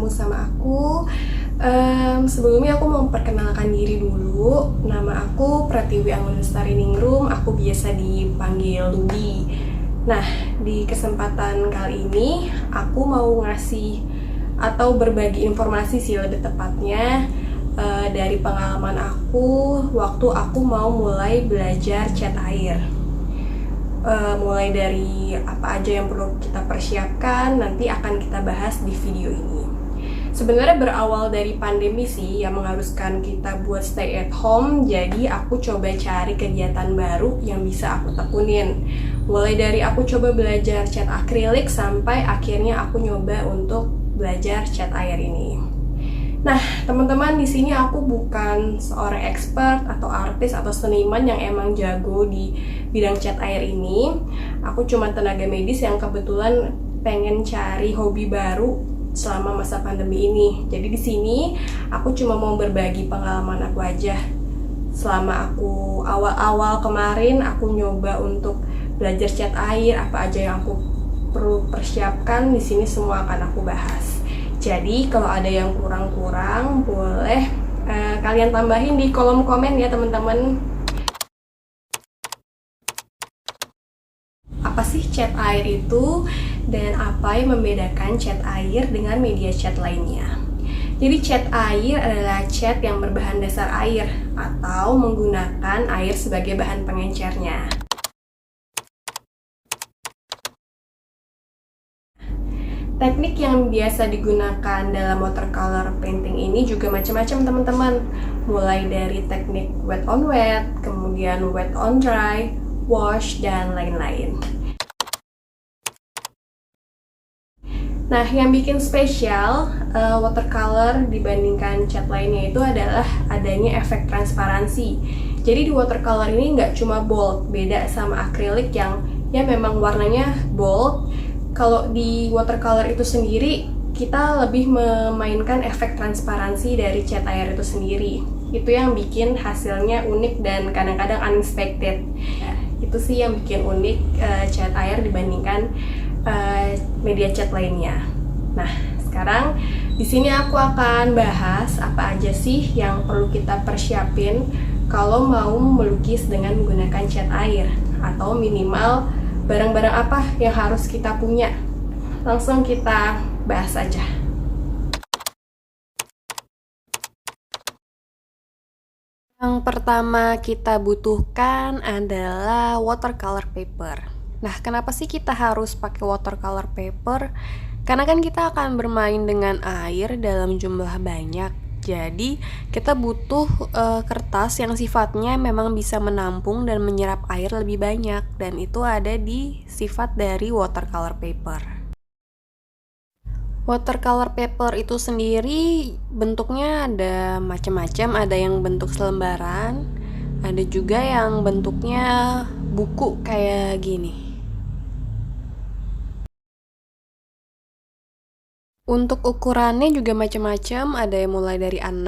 ketemu sama aku. Sebelumnya aku mau memperkenalkan diri dulu. Nama aku Pratiwi Anggulestari Ningrum, aku biasa dipanggil Ludi. Nah, di kesempatan kali ini aku mau ngasih atau berbagi informasi sih lebih tepatnya dari pengalaman aku waktu aku mau mulai belajar cat air. Mulai dari apa aja yang perlu kita persiapkan nanti akan kita bahas di video ini. Sebenarnya berawal dari pandemi sih yang mengharuskan kita buat stay at home, jadi aku coba cari kegiatan baru yang bisa aku tekunin. Mulai dari aku coba belajar cat akrilik sampai akhirnya aku nyoba untuk belajar cat air ini. Nah, teman-teman, di sini aku bukan seorang expert atau artis atau seniman yang emang jago di bidang cat air ini. Aku cuma tenaga medis yang kebetulan pengen cari hobi baru selama masa pandemi ini. Jadi di sini aku cuma mau berbagi pengalaman aku aja. Selama aku awal-awal kemarin aku nyoba untuk belajar cat air, apa aja yang aku perlu persiapkan, di sini semua akan aku bahas. Jadi kalau ada yang kurang-kurang boleh kalian tambahin di kolom komen ya teman-teman. Apa sih cat air itu dan apa yang membedakan cat air dengan media cat lainnya? Jadi cat air adalah cat yang berbahan dasar air atau menggunakan air sebagai bahan pengencernya. Teknik yang biasa digunakan dalam watercolor painting ini juga macam-macam teman-teman. Mulai dari teknik wet on wet, kemudian wet on dry, wash, dan lain-lain. Nah, yang bikin spesial watercolor dibandingkan cat lainnya itu adalah adanya efek transparansi. Jadi di watercolor ini nggak cuma bold, beda sama akrilik yang memang warnanya bold. Kalau di watercolor itu sendiri, kita lebih memainkan efek transparansi dari cat air itu sendiri. Itu yang bikin hasilnya unik dan kadang-kadang unexpected. Itu sih yang bikin unik cat air dibandingkan media cat lainnya. Nah, sekarang di sini aku akan bahas apa aja sih yang perlu kita persiapin kalau mau melukis dengan menggunakan cat air, atau minimal barang-barang apa yang harus kita punya. Langsung kita bahas aja. Yang pertama kita butuhkan adalah watercolor paper. Nah, kenapa sih kita harus pakai watercolor paper? Karena kan kita akan bermain dengan air dalam jumlah banyak. Jadi kita butuh kertas yang sifatnya memang bisa menampung dan menyerap air lebih banyak, dan itu ada di sifat dari watercolor paper. Watercolor paper itu sendiri bentuknya ada macam-macam, ada yang bentuk selembaran, ada juga yang bentuknya buku kayak gini. Untuk ukurannya juga macam-macam, ada yang mulai dari A6,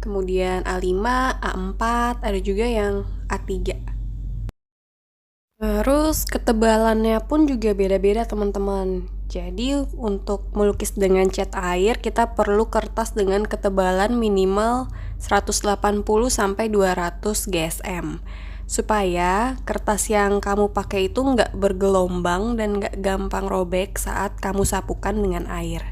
kemudian A5, A4, ada juga yang A3. Terus ketebalannya pun juga beda-beda teman-teman. Jadi untuk melukis dengan cat air, kita perlu kertas dengan ketebalan minimal 180 sampai 200 GSM. Supaya kertas yang kamu pakai itu nggak bergelombang dan nggak gampang robek saat kamu sapukan dengan air.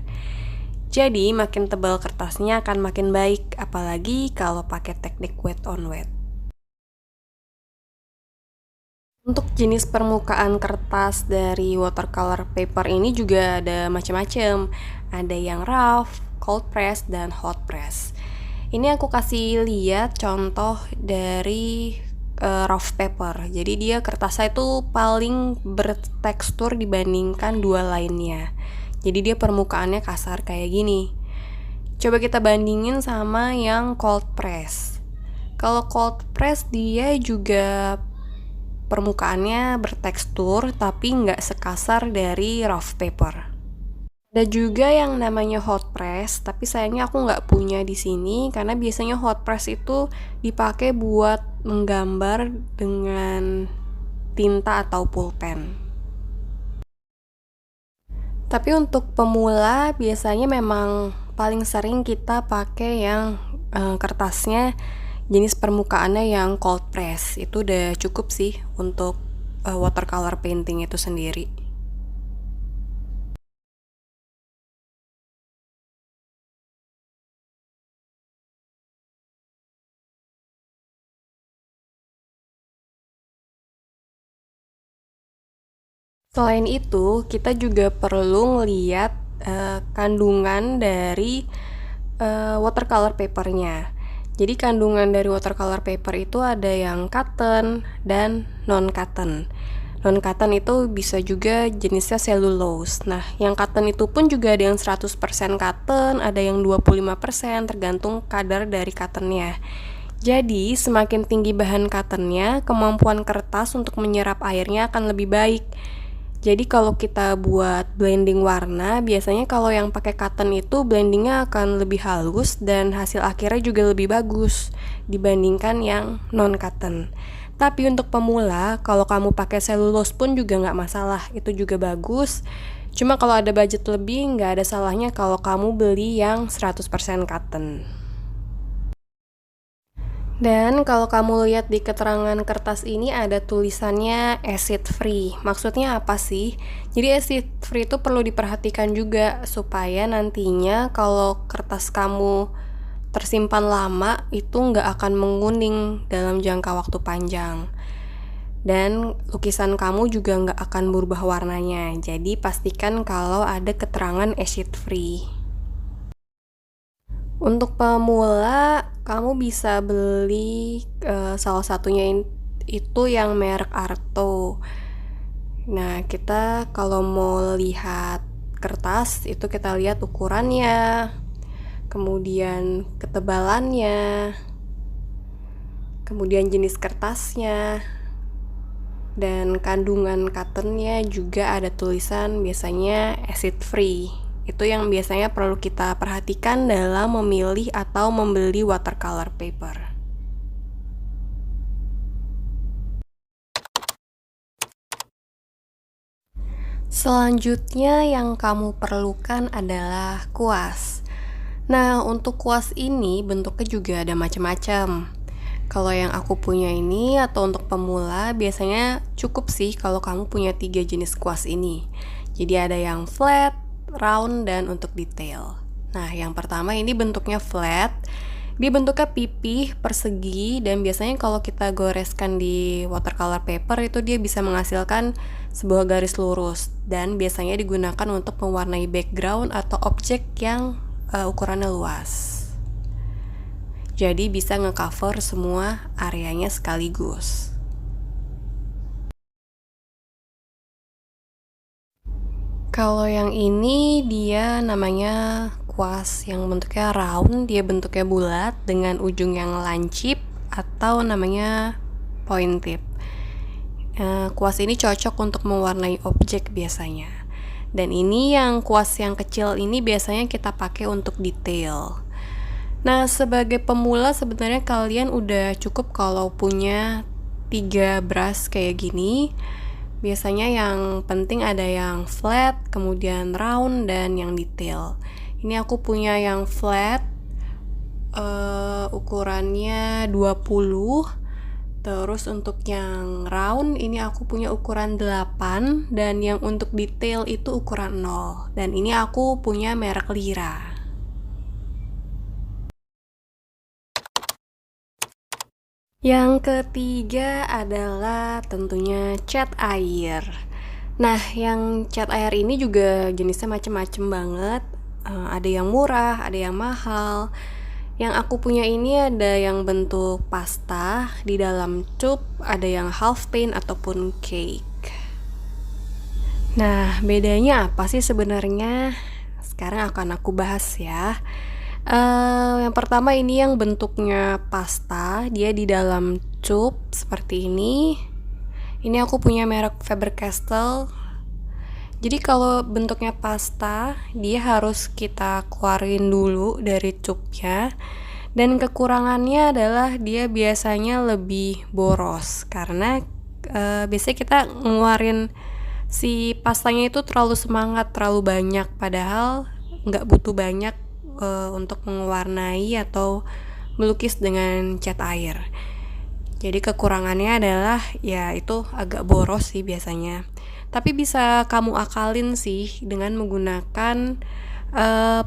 Jadi makin tebal kertasnya akan makin baik, apalagi kalau pakai teknik wet on wet. Untuk jenis permukaan kertas dari watercolor paper ini juga ada macam-macam. Ada yang rough, cold press, dan hot press. Ini aku kasih lihat contoh dari rough paper. Jadi dia kertasnya itu paling bertekstur dibandingkan dua lainnya. Jadi dia permukaannya kasar kayak gini. Coba kita bandingin sama yang cold press. Kalau cold press dia juga permukaannya bertekstur tapi nggak sekasar dari rough paper. Ada juga yang namanya hot press, tapi sayangnya aku nggak punya di sini karena biasanya hot press itu dipakai buat menggambar dengan tinta atau pulpen. Tapi untuk pemula biasanya memang paling sering kita pakai yang kertasnya jenis permukaannya yang cold press. Itu udah cukup sih untuk watercolor painting itu sendiri. Selain itu, kita juga perlu ngeliat kandungan dari watercolor papernya. Jadi kandungan dari watercolor paper itu ada yang cotton dan non-cotton. Non-cotton itu bisa juga jenisnya cellulose. Nah, yang cotton itu pun juga ada yang 100% cotton, ada yang 25%, tergantung kadar dari cottonnya. Jadi, semakin tinggi bahan cottonnya, kemampuan kertas untuk menyerap airnya akan lebih baik. Jadi kalau kita buat blending warna, biasanya kalau yang pakai cotton itu blendingnya akan lebih halus dan hasil akhirnya juga lebih bagus dibandingkan yang non-cotton. Tapi untuk pemula, kalau kamu pakai cellulose pun juga nggak masalah, itu juga bagus. Cuma kalau ada budget lebih, nggak ada salahnya kalau kamu beli yang 100% cotton. Dan kalau kamu lihat di keterangan kertas ini ada tulisannya acid free. Maksudnya apa sih? Jadi acid free itu perlu diperhatikan juga supaya nantinya kalau kertas kamu tersimpan lama itu nggak akan menguning dalam jangka waktu panjang. Dan lukisan kamu juga nggak akan berubah warnanya. Jadi pastikan kalau ada keterangan acid free. Untuk pemula, kamu bisa beli salah satunya itu yang merek Arto. Nah, kita kalau mau lihat kertas, itu kita lihat ukurannya, kemudian ketebalannya, kemudian jenis kertasnya, dan kandungan cottonnya juga ada tulisan biasanya acid free. Itu yang biasanya perlu kita perhatikan dalam memilih atau membeli watercolor paper. Selanjutnya yang kamu perlukan adalah kuas. Nah, untuk kuas ini bentuknya juga ada macam-macam. Kalau yang aku punya ini atau untuk pemula biasanya cukup sih kalau kamu punya 3 jenis kuas ini. Jadi ada yang flat, round, dan untuk detail. Nah, yang pertama ini bentuknya flat. Dia bentuknya pipih, persegi, dan biasanya kalau kita goreskan di watercolor paper itu dia bisa menghasilkan sebuah garis lurus dan biasanya digunakan untuk mewarnai background atau objek yang ukurannya luas. Jadi bisa ngecover semua areanya sekaligus. Kalau yang ini dia namanya kuas yang bentuknya round, dia bentuknya bulat dengan ujung yang lancip atau namanya point tip. Kuas ini cocok untuk mewarnai objek biasanya. Dan ini yang kuas yang kecil ini biasanya kita pakai untuk detail. Nah, sebagai pemula sebenarnya kalian udah cukup kalau punya 3 brush kayak gini. Biasanya yang penting ada yang flat, kemudian round, dan yang detail. Ini aku punya yang flat, ukurannya 20. Terus untuk yang round ini aku punya ukuran 8. Dan yang untuk detail itu ukuran 0. Dan ini aku punya merek Lira. Yang ketiga adalah tentunya cat air. Nah, yang cat air ini juga jenisnya macem-macem banget. Ada yang murah, ada yang mahal. Yang aku punya ini ada yang bentuk pasta di dalam tube, ada yang half paint ataupun cake. Nah, bedanya apa sih sebenarnya? Sekarang akan aku bahas ya. Yang pertama ini yang bentuknya pasta, dia di dalam tube seperti ini. Ini aku punya merek Faber-Castell. Jadi kalau bentuknya pasta, dia harus kita keluarin dulu dari tube-nya. Dan kekurangannya adalah dia biasanya lebih boros karena biasanya kita ngeluarin si pastanya itu terlalu semangat, terlalu banyak, padahal nggak butuh banyak untuk mewarnai atau melukis dengan cat air. Jadi kekurangannya adalah ya itu agak boros sih biasanya. Tapi bisa kamu akalin sih dengan menggunakan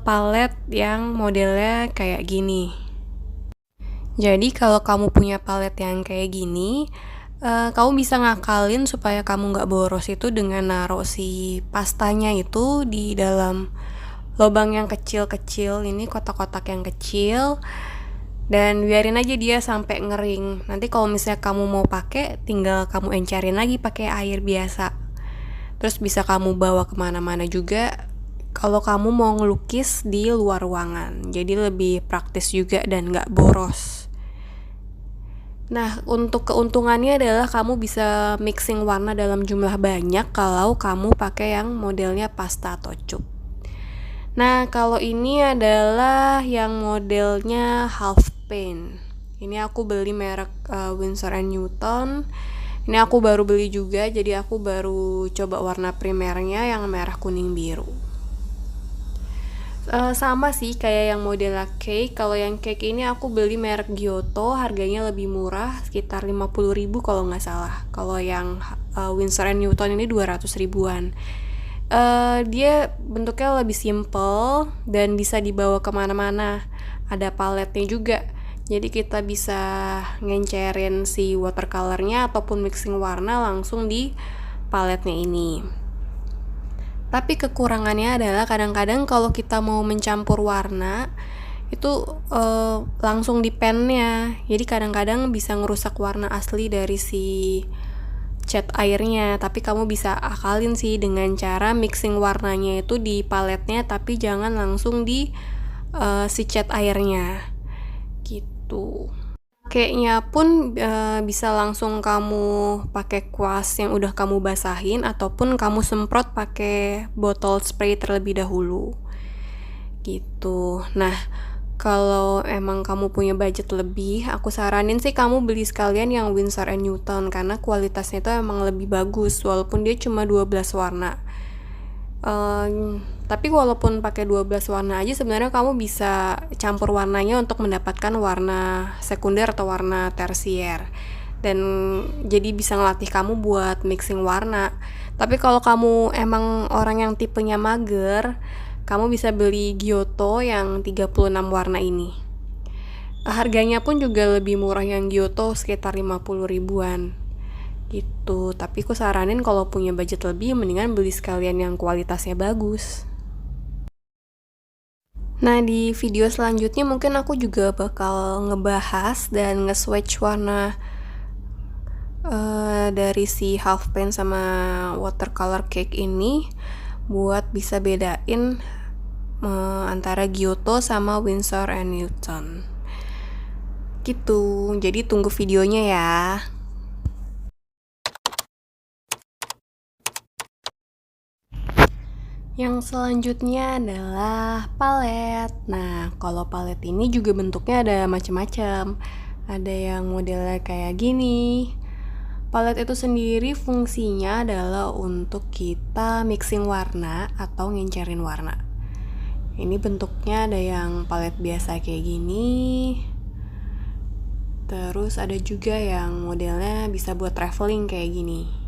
palet yang modelnya kayak gini. Jadi kalau kamu punya palet yang kayak gini, kamu bisa ngakalin supaya kamu nggak boros itu dengan naruh si pastanya itu di dalam lubang yang kecil-kecil, ini kotak-kotak yang kecil, dan biarin aja dia sampai ngering. Nanti kalau misalnya kamu mau pakai, tinggal kamu encerin lagi pakai air biasa. Terus bisa kamu bawa kemana-mana juga kalau kamu mau ngelukis di luar ruangan. Jadi lebih praktis juga dan gak boros. Nah, untuk keuntungannya adalah kamu bisa mixing warna dalam jumlah banyak kalau kamu pakai yang modelnya pasta atau cup. Nah, kalau ini adalah yang modelnya half paint. Ini aku beli merek Winsor & Newton. Ini aku baru beli juga, jadi aku baru coba warna primernya yang merah kuning biru. Sama sih kayak yang model cake. Kalau yang cake ini aku beli merek Giotto, harganya lebih murah, sekitar 50.000 kalau nggak salah. Kalau yang Winsor & Newton ini 200 ribuan. Dia bentuknya lebih simple dan bisa dibawa kemana-mana. Ada paletnya juga. Jadi kita bisa ngencerin si watercolornya ataupun mixing warna langsung di paletnya ini. Tapi kekurangannya adalah kadang-kadang kalau kita mau mencampur warna itu langsung di pennya. Jadi kadang-kadang bisa ngerusak warna asli dari si cat airnya. Tapi kamu bisa akalin sih dengan cara mixing warnanya itu di paletnya, tapi jangan langsung di si cat airnya. Gitu. Pakainya pun bisa langsung kamu pakai kuas yang udah kamu basahin ataupun kamu semprot pakai botol spray terlebih dahulu. Gitu. Nah, kalau emang kamu punya budget lebih, aku saranin sih kamu beli sekalian yang Winsor & Newton karena kualitasnya itu emang lebih bagus walaupun dia cuma 12 warna. Tapi walaupun pakai 12 warna aja sebenarnya kamu bisa campur warnanya untuk mendapatkan warna sekunder atau warna tersier, dan jadi bisa ngelatih kamu buat mixing warna. Tapi kalau kamu emang orang yang tipenya mager, kamu bisa beli Giotto yang 36 warna ini. Harganya pun juga lebih murah yang Giotto, sekitar 50 ribuan gitu. Tapi aku saranin kalau punya budget lebih mendingan beli sekalian yang kualitasnya bagus. Nah, di video selanjutnya mungkin aku juga bakal ngebahas dan nge-swatch warna dari si half paint sama watercolor cake ini buat bisa bedain antara Giotto sama Winsor & Newton gitu. Jadi tunggu videonya ya. Yang selanjutnya adalah palet. Nah, kalau palet ini juga bentuknya ada macam-macam. Ada yang modelnya kayak gini. Palet itu sendiri fungsinya adalah untuk kita mixing warna atau ngencerin warna. Ini bentuknya ada yang palet biasa kayak gini. Terus ada juga yang modelnya bisa buat traveling kayak gini.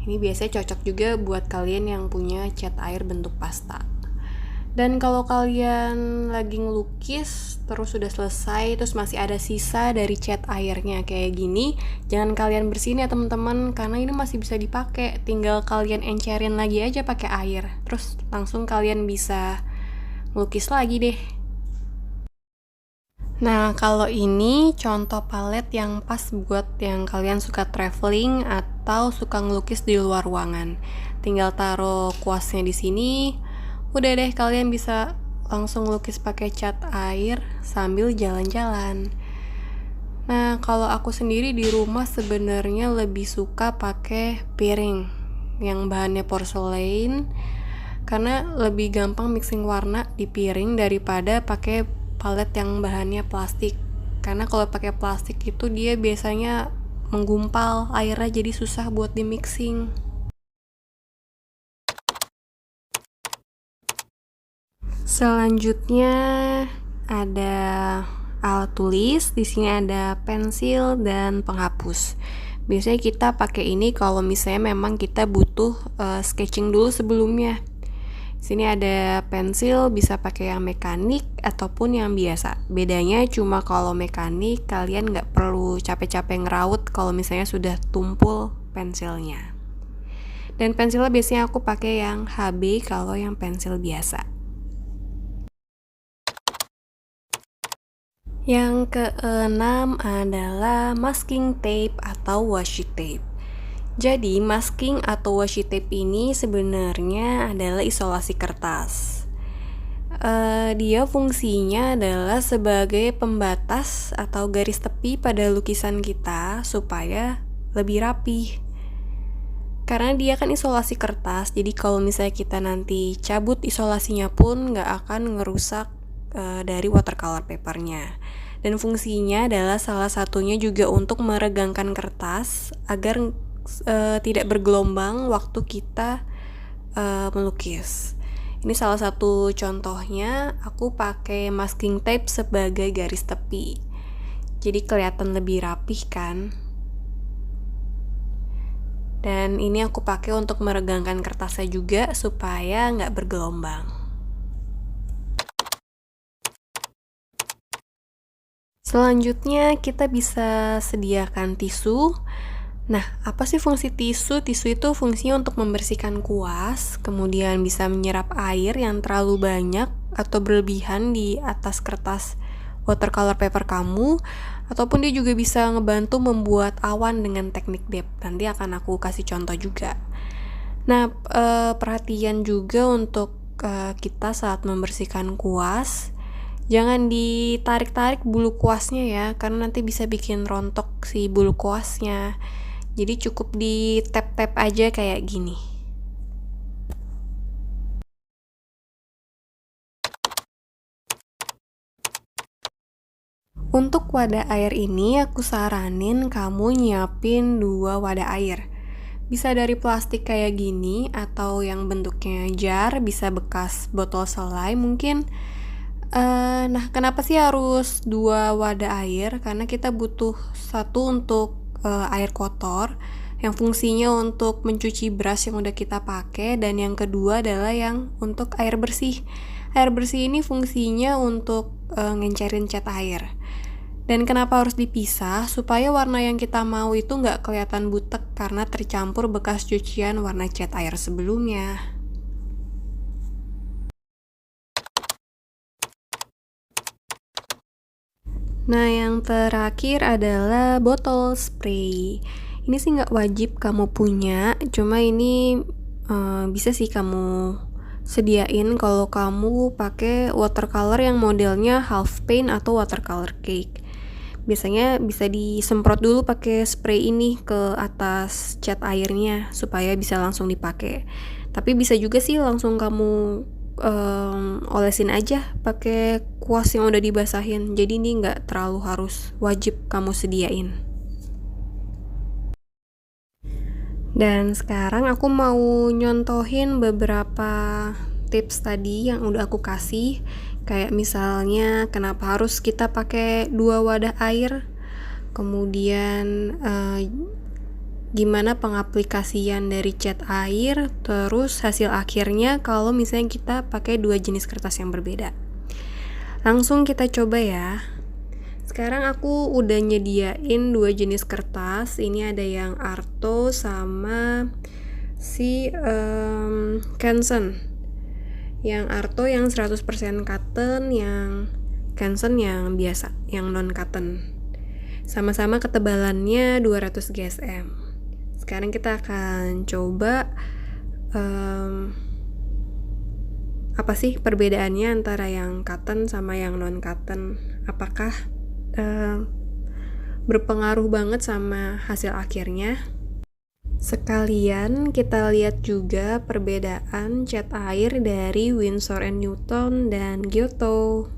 Ini biasanya cocok juga buat kalian yang punya cat air bentuk pasta. Dan kalau kalian lagi ngelukis terus sudah selesai terus masih ada sisa dari cat airnya kayak gini, jangan kalian bersihin ya teman-teman, karena ini masih bisa dipakai. Tinggal kalian encerin lagi aja pakai air. Terus langsung kalian bisa ngelukis lagi deh. Nah, kalau ini contoh palet yang pas buat yang kalian suka traveling atau suka ngelukis di luar ruangan. Tinggal taruh kuasnya di sini. Udah deh, kalian bisa langsung ngelukis pakai cat air sambil jalan-jalan. Nah, kalau aku sendiri di rumah sebenarnya lebih suka pakai piring yang bahannya porselen karena lebih gampang mixing warna di piring daripada pakai palet yang bahannya plastik. Karena kalau pakai plastik itu dia biasanya menggumpal airnya, jadi susah buat di mixing. Selanjutnya ada alat tulis. Di sini ada pensil dan penghapus. Biasanya kita pakai ini kalau misalnya memang kita butuh sketching dulu sebelumnya. Sini ada pensil, bisa pakai yang mekanik ataupun yang biasa. Bedanya cuma kalau mekanik kalian nggak perlu capek-capek ngeraut kalau misalnya sudah tumpul pensilnya. Dan pensilnya biasanya aku pakai yang HB kalau yang pensil biasa. Yang keenam adalah masking tape atau washi tape. Jadi masking atau washi tape ini sebenarnya adalah isolasi kertas. Dia fungsinya adalah sebagai pembatas atau garis tepi pada lukisan kita supaya lebih rapi. Karena dia kan isolasi kertas, jadi kalau misalnya kita nanti cabut isolasinya pun nggak akan ngerusak dari watercolor papernya. Dan fungsinya adalah salah satunya juga untuk meregangkan kertas agar tidak bergelombang waktu kita melukis. Ini salah satu contohnya, aku pakai masking tape sebagai garis tepi. Jadi kelihatan lebih rapih kan? Dan ini aku pakai untuk meregangkan kertasnya juga supaya nggak bergelombang. Selanjutnya kita bisa sediakan tisu. Nah, apa sih fungsi tisu? Tisu itu fungsinya untuk membersihkan kuas, kemudian bisa menyerap air yang terlalu banyak atau berlebihan di atas kertas watercolor paper kamu, ataupun dia juga bisa ngebantu membuat awan dengan teknik depth. Nanti akan aku kasih contoh juga. Nah, perhatian juga untuk kita saat membersihkan kuas, jangan ditarik-tarik bulu kuasnya ya, karena nanti bisa bikin rontok si bulu kuasnya. Jadi cukup di tap-tap aja kayak gini. Untuk wadah air ini aku saranin kamu nyiapin 2 wadah air. Bisa dari plastik kayak gini atau yang bentuknya jar, bisa bekas botol selai mungkin. Nah, kenapa sih harus 2 wadah air? Karena kita butuh satu untuk air kotor, yang fungsinya untuk mencuci brush yang udah kita pakai, dan yang kedua adalah yang untuk air bersih. Air bersih ini fungsinya untuk ngencerin cat air. Dan kenapa harus dipisah? Supaya warna yang kita mau itu nggak kelihatan butek karena tercampur bekas cucian warna cat air sebelumnya. Nah, yang terakhir adalah botol spray. Ini sih nggak wajib kamu punya, cuma ini bisa sih kamu sediain kalau kamu pakai watercolor yang modelnya half paint atau watercolor cake. Biasanya bisa disemprot dulu pakai spray ini ke atas cat airnya supaya bisa langsung dipakai. Tapi bisa juga sih langsung kamu olesin aja pakai kuas yang udah dibasahin. Jadi ini nggak terlalu harus wajib kamu sediain. Dan sekarang aku mau nyontohin beberapa tips tadi yang udah aku kasih. Kayak misalnya kenapa harus kita pakai 2 wadah air, kemudian gimana pengaplikasian dari cat air, terus hasil akhirnya kalau misalnya kita pakai 2 jenis kertas yang berbeda. Langsung kita coba ya. Sekarang aku udah nyediain 2 jenis kertas. Ini ada yang Arto sama si Canson. Yang Arto yang 100% cotton, yang Canson yang biasa, yang non cotton. Sama-sama ketebalannya 200 GSM. Sekarang kita akan coba apa sih perbedaannya antara yang cotton sama yang non cotton. Apakah berpengaruh banget sama hasil akhirnya? Sekalian kita lihat juga perbedaan cat air dari Winsor & Newton dan Giotto.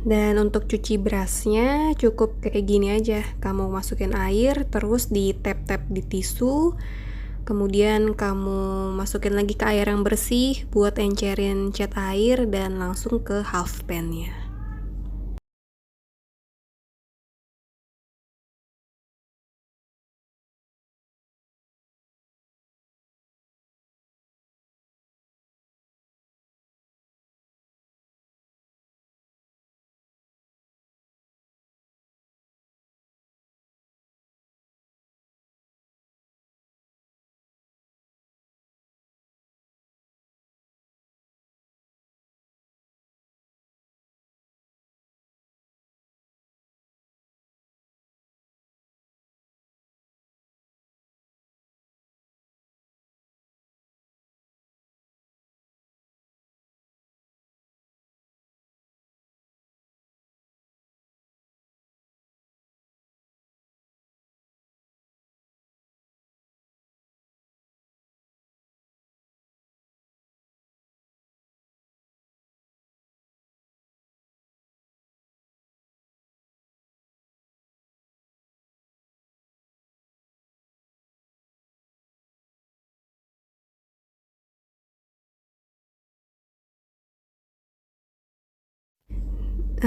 Dan untuk cuci brushnya cukup kayak gini aja. Kamu masukin air, terus di tap-tap di tisu, Kemudian kamu masukin lagi ke air yang bersih buat encerin cat air dan langsung ke half pan-nya.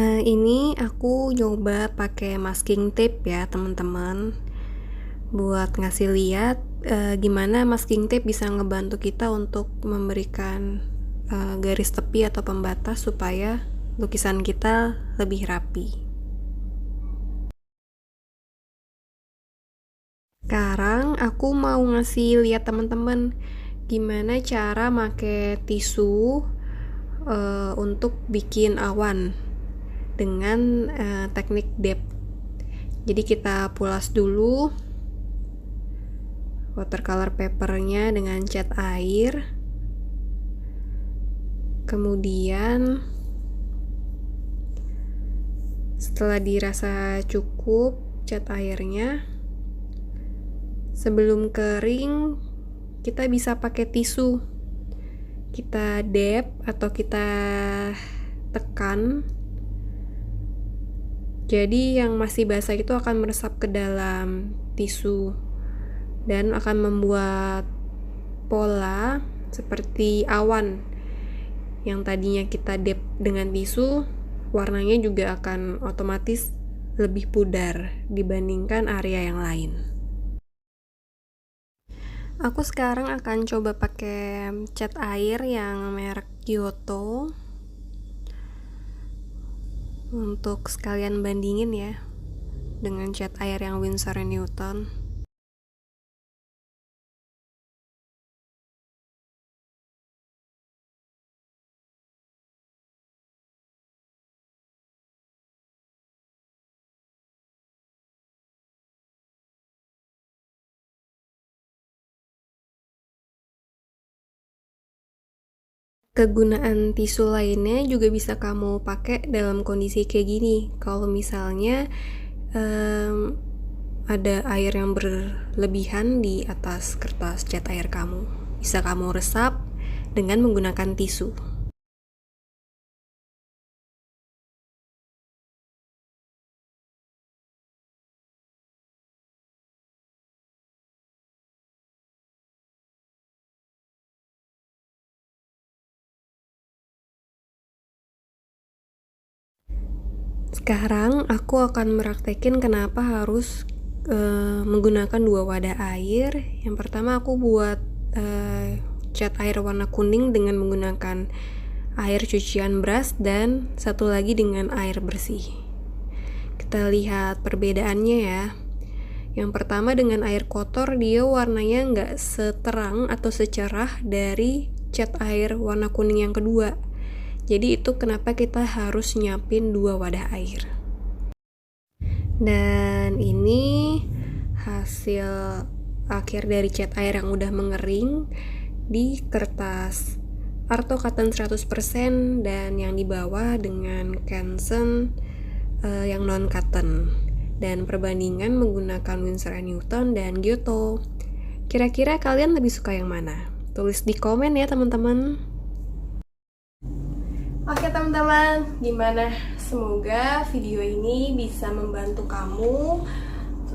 Ini aku nyoba pakai masking tape ya teman-teman, buat ngasih lihat gimana masking tape bisa ngebantu kita untuk memberikan garis tepi atau pembatas supaya lukisan kita lebih rapi. Sekarang aku mau ngasih lihat teman-teman gimana cara make tisu untuk bikin awan dengan teknik depth. Jadi kita pulas dulu watercolor papernya dengan cat air, kemudian setelah dirasa cukup cat airnya, sebelum kering kita bisa pakai tisu, kita dab atau kita tekan, jadi yang masih basah itu akan meresap ke dalam tisu dan akan membuat pola seperti awan. Yang tadinya kita dab dengan tisu, warnanya juga akan otomatis lebih pudar dibandingkan area yang lain. Aku sekarang akan coba pakai cat air yang merek Kyoto untuk sekalian bandingin ya dengan cat air yang Winsor & Newton. Kegunaan tisu lainnya juga bisa kamu pakai dalam kondisi kayak gini. Kalau misalnya ada air yang berlebihan di atas kertas cat air kamu, bisa kamu resap dengan menggunakan tisu. Sekarang aku akan meraktekin kenapa harus menggunakan 2 wadah air. Yang pertama aku buat cat air warna kuning dengan menggunakan air cucian brush dan satu lagi dengan air bersih. Kita lihat perbedaannya ya. Yang pertama dengan air kotor, dia warnanya nggak seterang atau secerah dari cat air warna kuning yang kedua. Jadi itu kenapa kita harus nyiapin 2 wadah air. Dan ini hasil akhir dari cat air yang udah mengering di kertas Arto Cotton 100% dan yang di bawah dengan Canson yang non cotton, dan perbandingan menggunakan Winsor & Newton dan Kyoto. Kira-kira kalian lebih suka yang mana? Tulis di komen ya teman-teman. Oke teman-teman, gimana? Semoga video ini bisa membantu kamu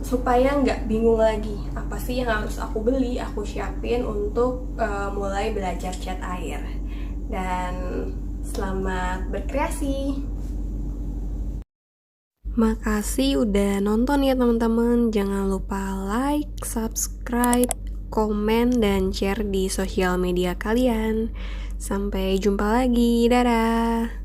supaya nggak bingung lagi apa sih yang harus aku beli, aku siapin untuk mulai belajar cat air. Dan selamat berkreasi. Makasih udah nonton ya teman-teman. Jangan lupa like, subscribe, komen, dan share di sosial media kalian. Sampai jumpa lagi. Dadah.